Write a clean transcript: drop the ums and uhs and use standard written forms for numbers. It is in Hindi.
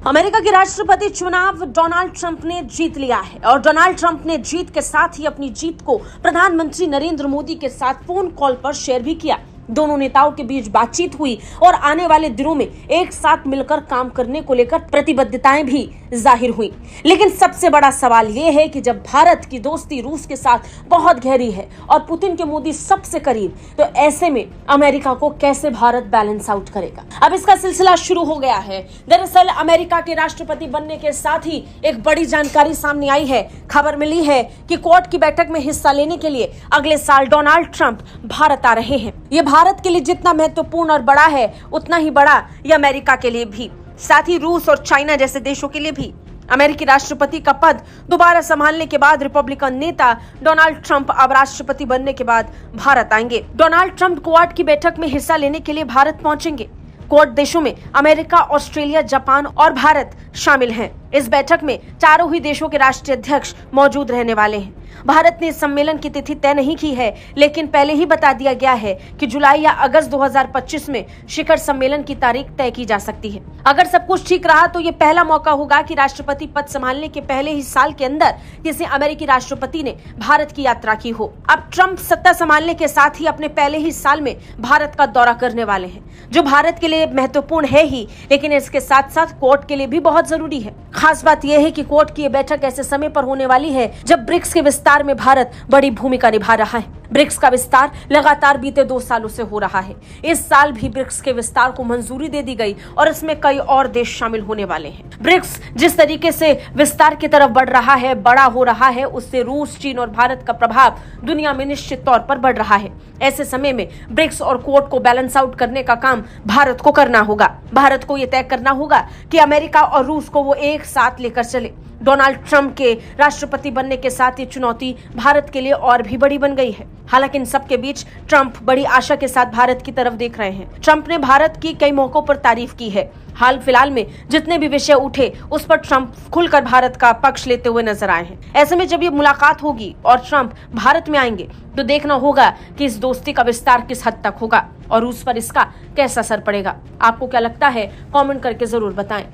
अमेरिका के राष्ट्रपति चुनाव डोनाल्ड ट्रंप ने जीत लिया है और डोनाल्ड ट्रंप ने जीत के साथ ही अपनी जीत को प्रधानमंत्री नरेंद्र मोदी के साथ फोन कॉल पर शेयर भी किया। दोनों नेताओं के बीच बातचीत हुई और आने वाले दिनों में एक साथ मिलकर काम करने को लेकर प्रतिबद्धताएं भी जाहिर हुई। लेकिन सबसे बड़ा सवाल ये है कि जब भारत की दोस्ती रूस के साथ बहुत गहरी है और पुतिन के मोदी सबसे करीब, तो ऐसे में अमेरिका को कैसे भारत बैलेंस आउट करेगा? अब इसका सिलसिला शुरू हो गया है। दरअसल अमेरिका के राष्ट्रपति बनने के साथ ही एक बड़ी जानकारी सामने आई है। खबर मिली है कि क्वाड की बैठक में हिस्सा लेने के लिए अगले साल डोनाल्ड ट्रंप भारत आ रहे हैं। ये भारत के लिए जितना महत्वपूर्ण और बड़ा है, उतना ही बड़ा ये अमेरिका के लिए भी, साथ ही रूस और चाइना जैसे देशों के लिए भी। अमेरिकी राष्ट्रपति का पद दोबारा संभालने के बाद रिपब्लिकन नेता डोनाल्ड ट्रंप अब राष्ट्रपति बनने के बाद भारत आएंगे। डोनाल्ड ट्रंप क्वाड की बैठक में हिस्सा लेने के लिए भारत पहुंचेंगे। क्वाड देशों में अमेरिका, ऑस्ट्रेलिया, जापान और भारत शामिल हैं। इस बैठक में चारों ही देशों के राष्ट्रीय अध्यक्ष मौजूद रहने वाले हैं। भारत ने इस सम्मेलन की तिथि तय नहीं की है, लेकिन पहले ही बता दिया गया है कि जुलाई या अगस्त 2025 में शिखर सम्मेलन की तारीख तय की जा सकती है। अगर सब कुछ ठीक रहा तो ये पहला मौका होगा कि राष्ट्रपति पद संभालने के पहले ही साल के अंदर किसी अमेरिकी राष्ट्रपति ने भारत की यात्रा की हो। अब ट्रंप सत्ता संभालने के साथ ही अपने पहले ही साल में भारत का दौरा करने वाले हैं, जो भारत के लिए महत्वपूर्ण है ही, लेकिन इसके साथ साथ क्वाड के लिए भी बहुत जरूरी है। खास बात यह है कि क्वाड की बैठक ऐसे समय पर होने वाली है जब ब्रिक्स के विस्तार में भारत बड़ी भूमिका निभा रहा है। ब्रिक्स का विस्तार लगातार बीते 2 सालों से हो रहा है। इस साल भी ब्रिक्स के विस्तार को मंजूरी दे दी गई और इसमें कई और देश शामिल होने वाले हैं। ब्रिक्स जिस तरीके से विस्तार की तरफ बढ़ रहा है, बड़ा हो रहा है, उससे रूस, चीन और भारत का प्रभाव दुनिया में निश्चित तौर पर बढ़ रहा है। ऐसे समय में ब्रिक्स और क्वाड को बैलेंस आउट करने का काम भारत को करना होगा। भारत को यह तय करना होगा कि अमेरिका और रूस को वो एक साथ लेकर चले। डोनाल्ड ट्रंप के राष्ट्रपति बनने के साथ ये चुनौती भारत के लिए और भी बड़ी बन गई है। हालांकि इन सबके बीच ट्रंप बड़ी आशा के साथ भारत की तरफ देख रहे हैं। ट्रंप ने भारत की कई मौकों पर तारीफ की है। हाल फिलहाल में जितने भी विषय उठे उस पर ट्रंप खुलकर भारत का पक्ष लेते हुए नजर आए हैं। ऐसे में जब ये मुलाकात होगी और ट्रंप भारत में आएंगे तो देखना होगा कि इस दोस्ती का विस्तार किस हद तक होगा और रूस पर इसका कैसा असर पड़ेगा। आपको क्या लगता है? कमेंट करके जरूर बताएं।